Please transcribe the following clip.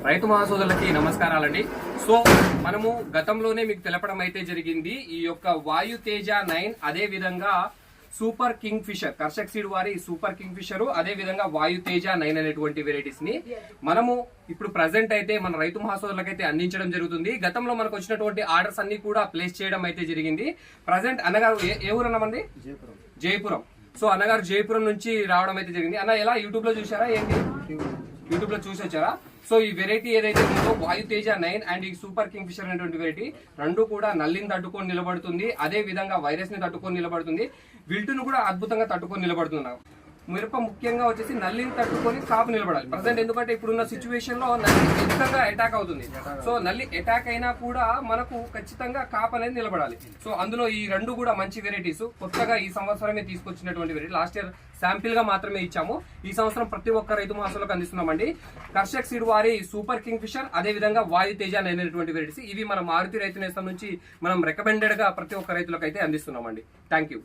రైతు మహాసోదరులకి నమస్కారాలండి. సో మనము గతంలోనే మీకు తెలపడం అయితే జరిగింది ఈ యొక్క వాయు తేజ 9, అదే విధంగా super kingfisher, Karshak seed వారి సూపర్ కింగ్ ఫిషర్, అదే విధంగా వాయు తేజ 9 అనేటువంటి వెరైటీస్ ని మనము ఇప్పుడు ప్రజెంట్ అయితే మన రైతు మహాసోదరులకు అయితే అందించడం జరుగుతుంది. గతంలో మనకు వచ్చినటువంటి ఆర్డర్స్ అన్ని కూడా ప్లేస్ చేయడం అయితే జరిగింది. ప్రజెంట్ అన్నగారు ఏ ఊరు అన్నమండి? జయపురం. సో అన్నగారు జయపురం నుంచి రావడం అయితే జరిగింది. అన్న ఎలా యూట్యూబ్ లో చూసారా ఏంటి? యూట్యూబ్ లో చూసి వచ్చారా? సో ఈ వెరైటీ ఏదైతే ఉందో వాయు తేజ 9 అండ్ ఈ సూపర్ కింగ్ ఫిషర్ అనేటువంటి వెరైటీ రెండు కూడా నల్లిని తట్టుకొని నిలబడుతుంది, అదే విధంగా వైరస్ ని తట్టుకొని నిలబడుతుంది, విల్టును కూడా అద్భుతంగా తట్టుకొని నిలబడుతుంది. మిరప ముఖ్యంగా వచ్చేసి నల్లిని తట్టుకొని కాపు నిలబడాలి ప్రజెంట్. ఎందుకంటే ఇప్పుడున్న సిచ్యువేషన్ లో నల్లి ఖచ్చితంగా అటాక్ అవుతుంది. సో నల్లి అటాక్ అయినా కూడా మనకు ఖచ్చితంగా కాపు అనేది నిలబడాలి. సో అందులో ఈ రెండు కూడా మంచి వెరైటీస్ కొత్తగా ఈ సంవత్సరమే తీసుకొచ్చినటువంటి వెరైటీ. లాస్ట్ ఇయర్ శాంపిల్ గా మాత్రమే ఇచ్చాము, ఈ సంవత్సరం ప్రతి ఒక్క రైతు మహాసోదరులకు అందిస్తున్నామండి. కర్షక్ సీడ్ వారి సూపర్ కింగ్ ఫిషర్, అదే విధంగా వాయు తేజ అనేటువంటి వెరైటీస్ ఇవి మన మారుతి రైతు నేస్తం నుంచి మనం రికమెండెడ్ గా ప్రతి ఒక్క రైతులకు అయితే అందిస్తున్నామండి. Thank you.